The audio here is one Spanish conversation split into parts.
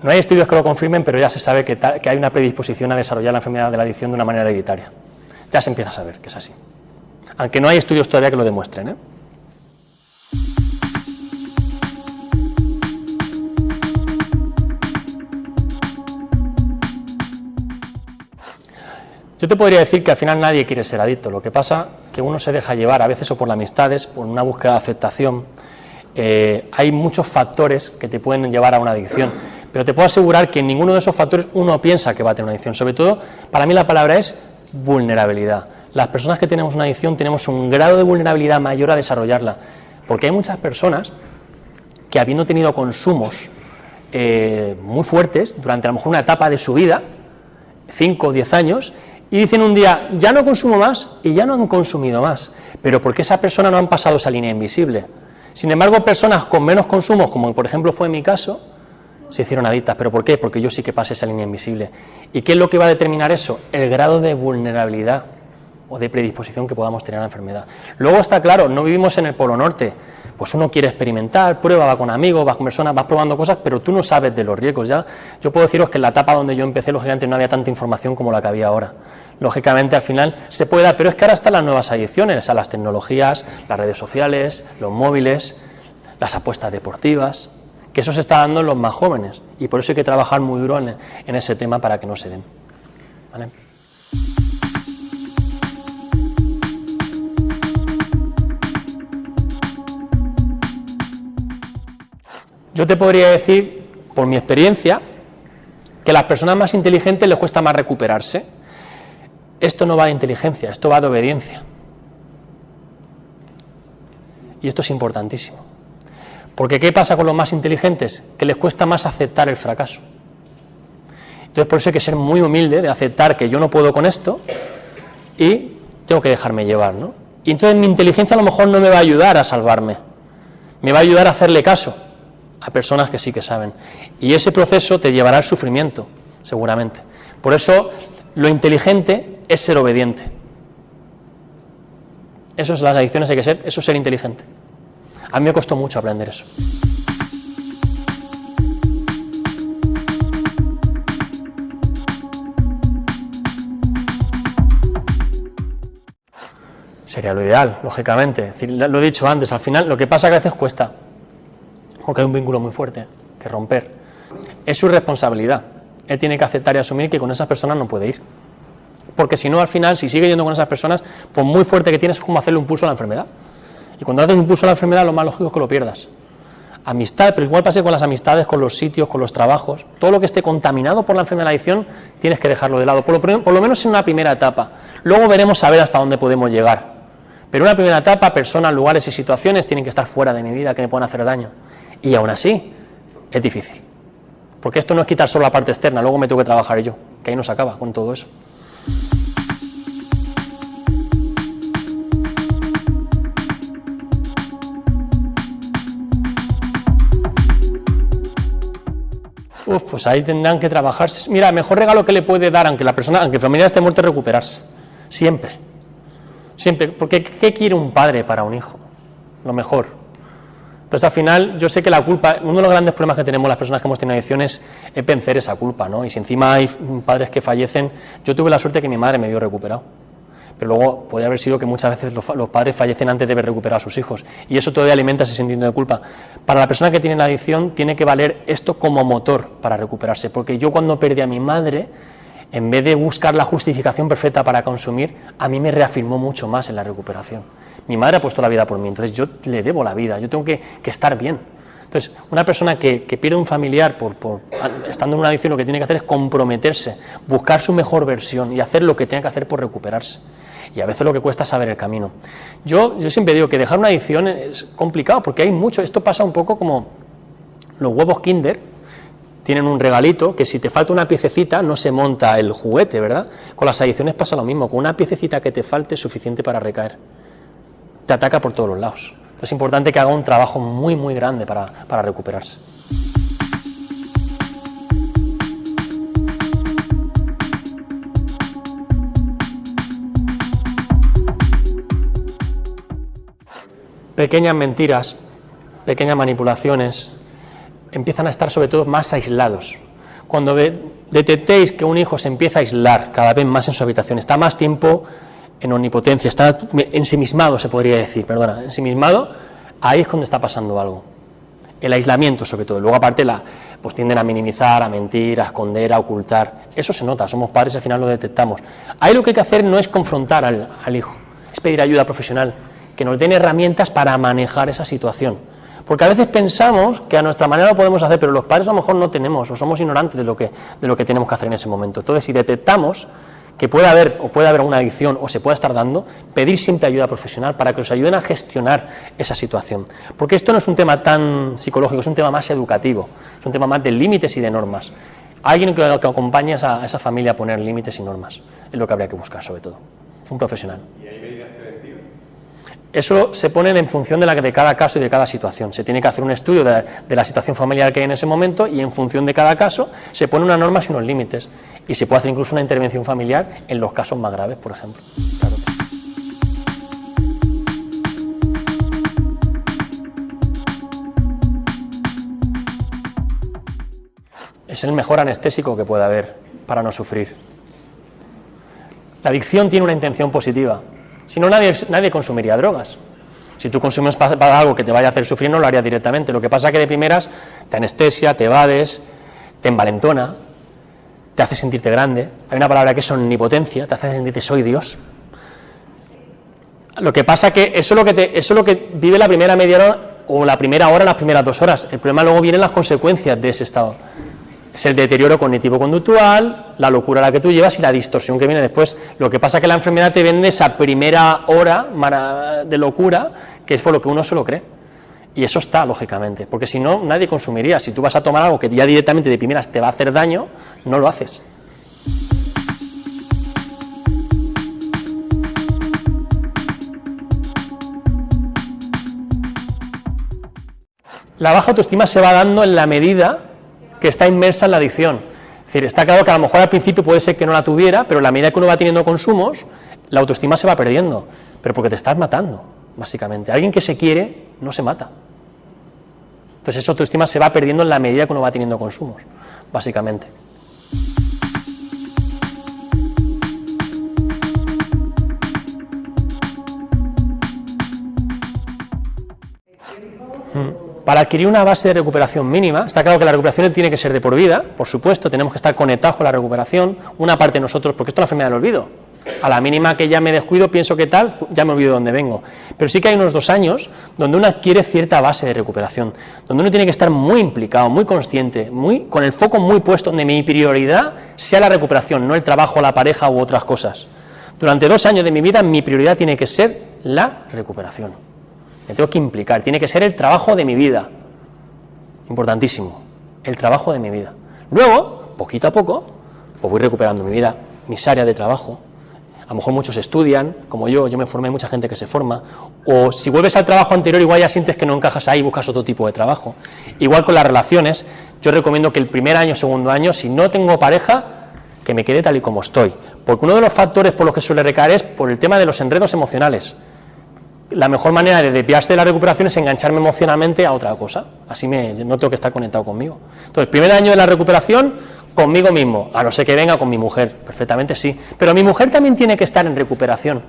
No hay estudios que lo confirmen, pero ya se sabe que hay una predisposición a desarrollar la enfermedad de la adicción de una manera hereditaria. Ya se empieza a saber que es así. Aunque no hay estudios todavía que lo demuestren, ¿eh? Yo te podría decir que al final nadie quiere ser adicto, lo que pasa que uno se deja llevar a veces o por las amistades, por una búsqueda de aceptación. Hay muchos factores que te pueden llevar a una adicción, pero te puedo asegurar que en ninguno de esos factores uno piensa que va a tener una adicción. Sobre todo, para mí la palabra es vulnerabilidad. Las personas que tenemos una adicción tenemos un grado de vulnerabilidad mayor a desarrollarla, porque hay muchas personas que, habiendo tenido consumos muy fuertes durante a lo mejor una etapa de su vida, 5 o 10 años, y dicen un día, ya no consumo más, y ya no han consumido más, pero porque esa persona no han pasado esa línea invisible. Sin embargo, personas con menos consumos, como por ejemplo fue mi caso, se hicieron adictas. ¿Pero por qué? Porque yo sí que pasé esa línea invisible. ¿Y qué es lo que va a determinar eso? El grado de vulnerabilidad o de predisposición que podamos tener a la enfermedad. Luego está claro, no vivimos en el Polo Norte, pues uno quiere experimentar, prueba, va con amigos, va con personas, vas probando cosas, pero tú no sabes de los riesgos. Ya yo puedo deciros que en la etapa donde yo empecé, lógicamente no había tanta información como la que había ahora. Lógicamente al final se puede dar, pero es que ahora están las nuevas adicciones, a las tecnologías, las redes sociales, los móviles, las apuestas deportivas, que eso se está dando en los más jóvenes, y por eso hay que trabajar muy duro en ese tema para que no se den. ¿Vale? Yo te podría decir, por mi experiencia, que a las personas más inteligentes les cuesta más recuperarse. Esto no va de inteligencia, esto va de obediencia. Y esto es importantísimo. Porque ¿qué pasa con los más inteligentes? Que les cuesta más aceptar el fracaso. Entonces por eso hay que ser muy humilde de aceptar que yo no puedo con esto y tengo que dejarme llevar, ¿no? Y entonces mi inteligencia a lo mejor no me va a ayudar a salvarme, me va a ayudar a hacerle caso a personas que sí que saben. Y ese proceso te llevará al sufrimiento, seguramente. Por eso lo inteligente es ser obediente. Eso es las adicciones, hay que ser, eso es ser inteligente. A mí me costó mucho aprender eso. Sería lo ideal, lógicamente. Es decir, lo he dicho antes, al final lo que pasa es que a veces cuesta, porque hay un vínculo muy fuerte que romper. Es su responsabilidad. Él tiene que aceptar y asumir que con esas personas no puede ir. Porque si no, al final, si sigue yendo con esas personas, pues muy fuerte que tienes es como hacerle un pulso a la enfermedad. Y cuando haces un pulso a la enfermedad, lo más lógico es que lo pierdas. Amistad, pero igual pase con las amistades, con los sitios, con los trabajos. Todo lo que esté contaminado por la enfermedad de la adicción, tienes que dejarlo de lado, por lo menos en una primera etapa. Luego veremos a ver hasta dónde podemos llegar. Pero en una primera etapa, personas, lugares y situaciones tienen que estar fuera de mi vida, que me puedan hacer daño. Y aún así, es difícil. Porque esto no es quitar solo la parte externa, luego me tengo que trabajar yo, que ahí no se acaba con todo eso. Pues ahí tendrán que trabajarse. Mira, el mejor regalo que le puede dar, aunque la familia esté muerta, es recuperarse. Siempre. Siempre. Porque ¿qué quiere un padre para un hijo? Lo mejor. Entonces al final yo sé que la culpa, uno de los grandes problemas que tenemos las personas que hemos tenido adicciones es vencer esa culpa, ¿no? Y si encima hay padres que fallecen, yo tuve la suerte que mi madre me vio recuperado. Pero luego puede haber sido que muchas veces los padres fallecen antes de ver recuperar a sus hijos, y eso todavía alimenta ese sentimiento de culpa. Para la persona que tiene la adicción tiene que valer esto como motor para recuperarse, porque yo cuando perdí a mi madre, en vez de buscar la justificación perfecta para consumir, a mí me reafirmó mucho más en la recuperación. Mi madre ha puesto la vida por mí, entonces yo le debo la vida, yo tengo que estar bien. Entonces, una persona que pierde un familiar estando en una adicción, lo que tiene que hacer es comprometerse, buscar su mejor versión y hacer lo que tenga que hacer por recuperarse. Y a veces lo que cuesta es saber el camino. Yo siempre digo que dejar una adicción es complicado, porque hay mucho, esto pasa un poco como los huevos Kinder, tienen un regalito, que si te falta una piececita no se monta el juguete, ¿verdad? Con las adicciones pasa lo mismo, con una piececita que te falte es suficiente para recaer. Te ataca por todos los lados. Es importante que haga un trabajo muy, muy grande para recuperarse. Pequeñas mentiras, pequeñas manipulaciones, empiezan a estar sobre todo más aislados. cuando detectéis que un hijo se empieza a aislar cada vez más en su habitación, está más tiempo en omnipotencia, está ensimismado, se podría decir, ensimismado, ahí es cuando está pasando algo. El aislamiento, sobre todo. Luego, aparte, pues tienden a minimizar, a mentir, a esconder, a ocultar. Eso se nota, somos padres, al final lo detectamos. Ahí lo que hay que hacer no es confrontar al hijo, es pedir ayuda profesional, que nos den herramientas para manejar esa situación. Porque a veces pensamos que a nuestra manera lo podemos hacer, pero los padres a lo mejor no tenemos, o somos ignorantes de lo que tenemos que hacer en ese momento. Entonces, si detectamos que puede haber una adicción o se pueda estar dando, pedir siempre ayuda profesional para que os ayuden a gestionar esa situación. Porque esto no es un tema tan psicológico, es un tema más educativo, es un tema más de límites y de normas. Alguien que acompañe a esa familia a poner límites y normas, es lo que habría que buscar sobre todo, un profesional. ¿Y hay medidas preventivas? Eso se pone en función de cada caso y de cada situación. Se tiene que hacer un estudio de la situación familiar que hay en ese momento y en función de cada caso se ponen unas normas y unos límites. Y se puede hacer incluso una intervención familiar en los casos más graves, por ejemplo. Claro. Es el mejor anestésico que puede haber para no sufrir. La adicción tiene una intención positiva. Si no, nadie consumiría drogas. Si tú consumes para algo que te vaya a hacer sufrir, no lo harías directamente. Lo que pasa es que de primeras te anestesia, te evades, te envalentona, te hace sentirte grande. Hay una palabra que es omnipotencia, te hace sentirte soy Dios. Lo que pasa es que eso es lo que vive la primera media hora o la primera hora, las primeras 2 horas. El problema luego vienen las consecuencias de ese estado. Es el deterioro cognitivo-conductual, la locura a la que tú llevas y la distorsión que viene después. Lo que pasa es que la enfermedad te vende esa primera hora de locura, que es por lo que uno se lo cree. Y eso está, lógicamente, porque si no, nadie consumiría. Si tú vas a tomar algo que ya directamente de primeras te va a hacer daño, no lo haces. La baja autoestima se va dando en la medida que está inmersa en la adicción. Es decir, está claro que a lo mejor al principio puede ser que no la tuviera, pero a la medida que uno va teniendo consumos, la autoestima se va perdiendo, pero porque te estás matando, básicamente. Alguien que se quiere no se mata. Entonces esa autoestima se va perdiendo en la medida que uno va teniendo consumos, básicamente. Para adquirir una base de recuperación mínima, está claro que la recuperación tiene que ser de por vida, por supuesto, tenemos que estar conectados con la recuperación, una parte de nosotros, porque esto es la enfermedad del olvido. A la mínima que ya me descuido, pienso que tal, ya me olvido de dónde vengo. Pero sí que hay unos 2 años donde uno adquiere cierta base de recuperación, donde uno tiene que estar muy implicado, muy consciente, con el foco muy puesto, donde mi prioridad sea la recuperación, no el trabajo, la pareja u otras cosas. Durante 2 años de mi vida, mi prioridad tiene que ser la recuperación. Me tengo que implicar, tiene que ser el trabajo de mi vida. Importantísimo, el trabajo de mi vida. Luego, poquito a poco, pues voy recuperando mi vida, mis áreas de trabajo. A lo mejor muchos estudian, como yo me formé, hay mucha gente que se forma. O si vuelves al trabajo anterior, igual ya sientes que no encajas ahí y buscas otro tipo de trabajo. Igual con las relaciones, yo recomiendo que el primer año, segundo año, si no tengo pareja, que me quede tal y como estoy. Porque uno de los factores por los que suele recaer es por el tema de los enredos emocionales. La mejor manera de desviarse de la recuperación es engancharme emocionalmente a otra cosa. Así no tengo que estar conectado conmigo. Entonces, primer año de la recuperación, conmigo mismo, a no ser que venga con mi mujer, perfectamente sí. Pero mi mujer también tiene que estar en recuperación,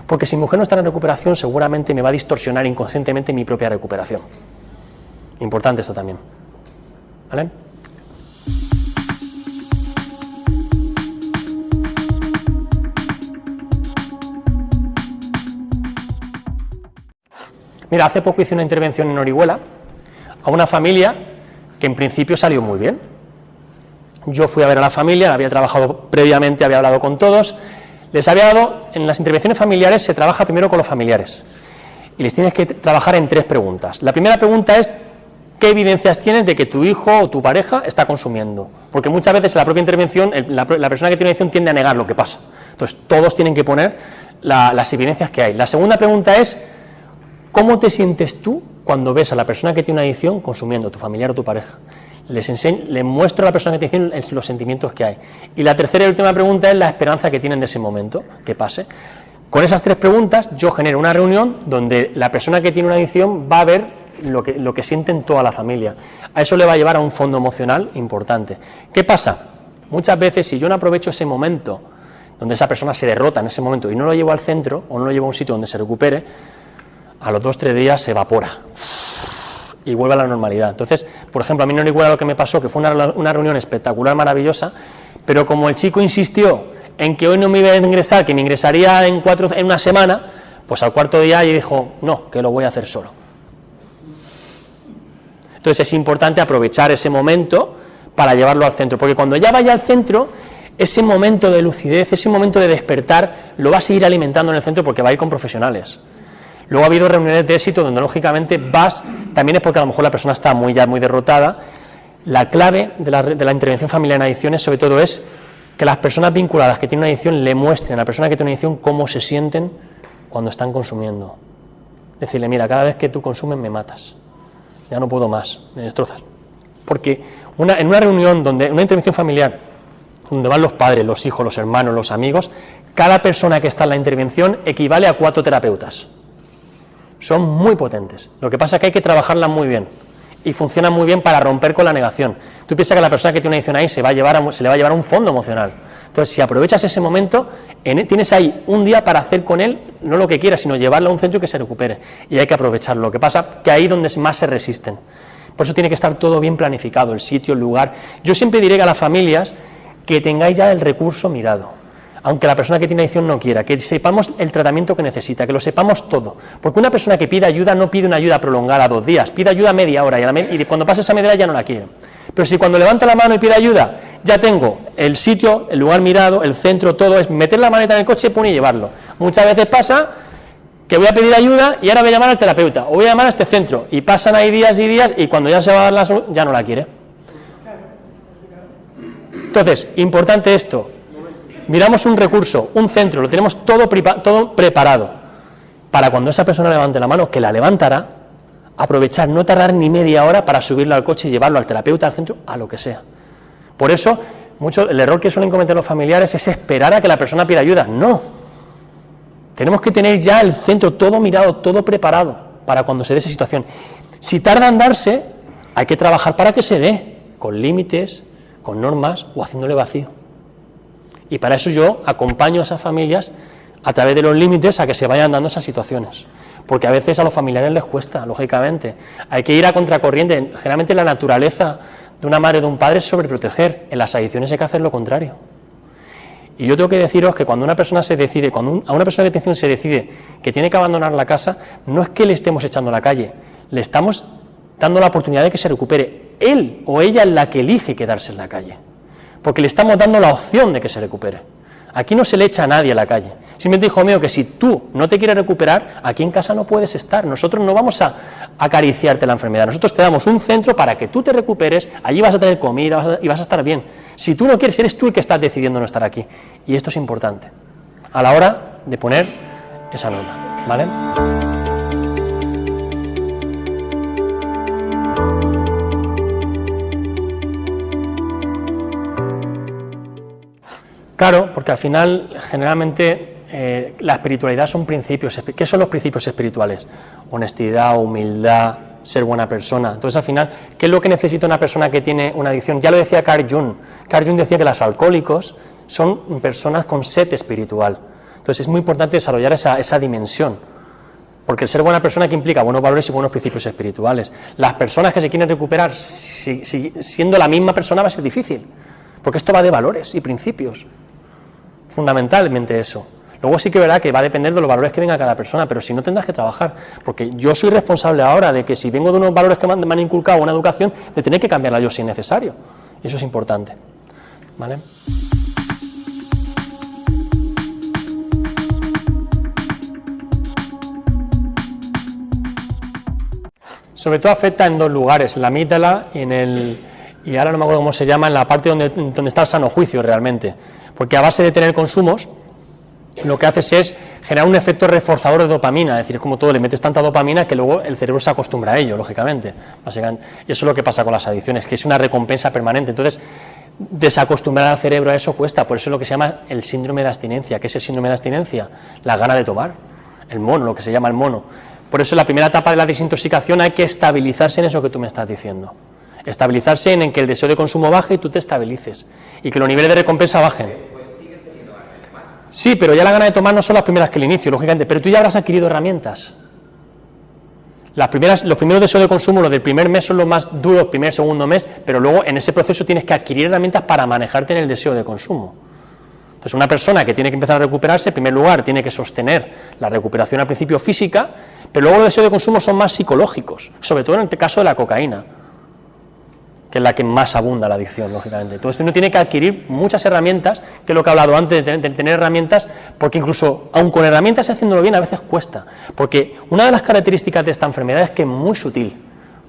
porque si mi mujer no está en recuperación, seguramente me va a distorsionar inconscientemente mi propia recuperación. Importante esto también. ¿Vale? Mira, hace poco hice una intervención en Orihuela a una familia que en principio salió muy bien. Yo fui a ver a la familia, había trabajado previamente, había hablado con todos, les había dado, en las intervenciones familiares se trabaja primero con los familiares y les tienes que trabajar en 3 preguntas. La primera pregunta es, ¿qué evidencias tienes de que tu hijo o tu pareja está consumiendo? Porque muchas veces en la propia intervención, la persona que tiene adicción tiende a negar lo que pasa. Entonces, todos tienen que poner las evidencias que hay. La segunda pregunta es, ¿cómo te sientes tú cuando ves a la persona que tiene una adicción consumiendo, tu familiar o tu pareja? Les muestro a la persona que tiene adicción los sentimientos que hay. Y la tercera y última pregunta es la esperanza que tienen de ese momento, que pase. Con esas 3 preguntas yo genero una reunión donde la persona que tiene una adicción va a ver lo que sienten toda la familia. A eso le va a llevar a un fondo emocional importante. ¿Qué pasa? Muchas veces, si yo no aprovecho ese momento donde esa persona se derrota en ese momento y no lo llevo al centro o no lo llevo a un sitio donde se recupere, a los 2 o 3 días se evapora y vuelve a la normalidad. Entonces, por ejemplo, a mí no recuerdo lo que me pasó, que fue una reunión espectacular, maravillosa, pero como el chico insistió en que hoy no me iba a ingresar, que me ingresaría en 1 semana, pues al 4.º día y dijo, no, que lo voy a hacer solo. Entonces es importante aprovechar ese momento para llevarlo al centro, porque cuando ya vaya al centro, ese momento de lucidez, ese momento de despertar, lo va a seguir alimentando en el centro porque va a ir con profesionales. Luego ha habido reuniones de éxito donde lógicamente vas, también es porque a lo mejor la persona está ya muy derrotada. La clave de la intervención familiar en adicciones sobre todo es que las personas vinculadas que tienen una adicción le muestren a la persona que tiene una adicción cómo se sienten cuando están consumiendo. Decirle, mira, cada vez que tú consumes me matas, ya no puedo más, me destrozas. Porque en una reunión, una intervención familiar, donde van los padres, los hijos, los hermanos, los amigos, cada persona que está en la intervención equivale a 4 terapeutas. Son muy potentes. Lo que pasa es que hay que trabajarlas muy bien y funcionan muy bien para romper con la negación. Tú piensas que la persona que tiene una adicción ahí se le va a llevar a un fondo emocional. Entonces, si aprovechas ese momento, tienes ahí un día para hacer con él no lo que quieras, sino llevarlo a un centro y que se recupere. Y hay que aprovecharlo. Lo que pasa es que ahí es donde más se resisten. Por eso tiene que estar todo bien planificado, el sitio, el lugar. Yo siempre diré a las familias que tengáis ya el recurso mirado, aunque la persona que tiene adicción no quiera, que sepamos el tratamiento que necesita, que lo sepamos todo, porque una persona que pide ayuda no pide una ayuda prolongada a 2 días, pide ayuda media hora y cuando pasa esa media hora ya no la quiere. Pero si cuando levanta la mano y pide ayuda, ya tengo el sitio, el lugar mirado, el centro, todo, es meter la maleta en el coche, y llevarlo. Muchas veces pasa que voy a pedir ayuda y ahora voy a llamar al terapeuta, o voy a llamar a este centro, y pasan ahí días y días, y cuando ya se va a dar la solución, ya no la quiere. Entonces, importante esto, miramos un recurso, un centro, lo tenemos todo preparado, para cuando esa persona levante la mano, que la levantará, aprovechar, no tardar ni media hora para subirlo al coche y llevarlo al terapeuta, al centro, a lo que sea. Por eso, el error que suelen cometer los familiares es esperar a que la persona pida ayuda. No. Tenemos que tener ya el centro todo mirado, todo preparado, para cuando se dé esa situación. Si tarda en darse, hay que trabajar para que se dé, con límites, con normas o haciéndole vacío. Y para eso yo acompaño a esas familias a través de los límites a que se vayan dando esas situaciones. Porque a veces a los familiares les cuesta, lógicamente. Hay que ir a contracorriente. Generalmente la naturaleza de una madre o de un padre es sobreproteger. En las adicciones hay que hacer lo contrario. Y yo tengo que deciros que cuando una persona se decide, cuando a una persona de adicción se decide que tiene que abandonar la casa, no es que le estemos echando a la calle, le estamos dando la oportunidad de que se recupere. Él o ella es la que elige quedarse en la calle, porque le estamos dando la opción de que se recupere. Aquí no se le echa a nadie a la calle. Simplemente, hijo mío, que si tú no te quieres recuperar, aquí en casa no puedes estar. Nosotros no vamos a acariciarte la enfermedad. Nosotros te damos un centro para que tú te recuperes, allí vas a tener comida y vas a estar bien. Si tú no quieres, eres tú el que estás decidiendo no estar aquí. Y esto es importante a la hora de poner esa norma, ¿vale? Claro, porque al final, generalmente, la espiritualidad son principios. ¿Qué son los principios espirituales? Honestidad, humildad, ser buena persona. Entonces, al final, ¿qué es lo que necesita una persona que tiene una adicción? Ya lo decía Carl Jung. Carl Jung decía que los alcohólicos son personas con sed espiritual. Entonces, es muy importante desarrollar esa dimensión. Porque el ser buena persona que implica buenos valores y buenos principios espirituales. Las personas que se quieren recuperar siendo la misma persona va a ser difícil. Porque esto va de valores y principios. Fundamentalmente eso. Luego sí que verá que va a depender de los valores que venga cada persona, pero si no tendrás que trabajar, porque yo soy responsable ahora de que si vengo de unos valores que me han inculcado una educación, de tener que cambiarla yo si es necesario. Y eso es importante. ¿Vale? Sobre todo afecta en 2 lugares, en la amígdala y ahora no me acuerdo cómo se llama, en la parte donde está el sano juicio realmente. Porque a base de tener consumos, lo que haces es generar un efecto reforzador de dopamina, es decir, es como todo, le metes tanta dopamina que luego el cerebro se acostumbra a ello, lógicamente. Básicamente. Y eso es lo que pasa con las adicciones, que es una recompensa permanente. Entonces, desacostumbrar al cerebro a eso cuesta, por eso es lo que se llama el síndrome de abstinencia. ¿Qué es el síndrome de abstinencia? La gana de tomar, el mono, lo que se llama el mono. Por eso en la primera etapa de la desintoxicación hay que estabilizarse en eso que tú me estás diciendo. Estabilizarse en que el deseo de consumo baje y tú te estabilices. Y que los niveles de recompensa bajen. Sí, pero ya la gana de tomar no son las primeras que el inicio, lógicamente. Pero tú ya habrás adquirido herramientas. Los primeros deseos de consumo, los del primer mes son los más duros, primer, segundo mes, pero luego en ese proceso tienes que adquirir herramientas para manejarte en el deseo de consumo. Entonces una persona que tiene que empezar a recuperarse, en primer lugar tiene que sostener la recuperación al principio física, pero luego los deseos de consumo son más psicológicos, sobre todo en el caso de la cocaína, que es la que más abunda la adicción, lógicamente. Entonces uno tiene que adquirir muchas herramientas, que es lo que he hablado antes, de tener herramientas, porque incluso, aun con herramientas haciéndolo bien, a veces cuesta, porque una de las características de esta enfermedad es que es muy sutil,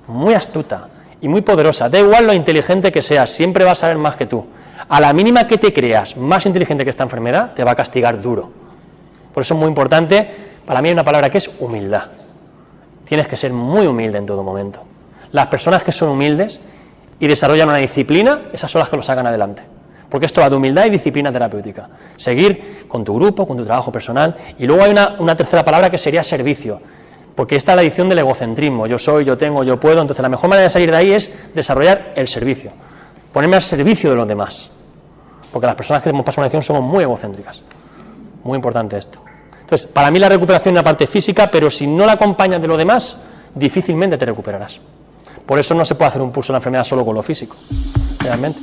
muy astuta y muy poderosa. Da igual lo inteligente que seas, siempre vas a saber más que tú. A la mínima que te creas más inteligente que esta enfermedad, te va a castigar duro. Por eso es muy importante, para mí hay una palabra que es humildad. Tienes que ser muy humilde en todo momento. Las personas que son humildes y desarrollan una disciplina, esas son las que lo sacan adelante. Porque esto va de humildad y disciplina terapéutica. Seguir con tu grupo, con tu trabajo personal. Y luego hay una tercera palabra que sería servicio. Porque esta es la adicción del egocentrismo. Yo soy, yo tengo, yo puedo. Entonces la mejor manera de salir de ahí es desarrollar el servicio. Ponerme al servicio de los demás. Porque las personas que hemos pasado una adicción somos muy egocéntricas. Muy importante esto. Entonces, para mí la recuperación es una parte física, pero si no la acompañas de lo demás, difícilmente te recuperarás. Por eso no se puede hacer un pulso de la enfermedad solo con lo físico, realmente.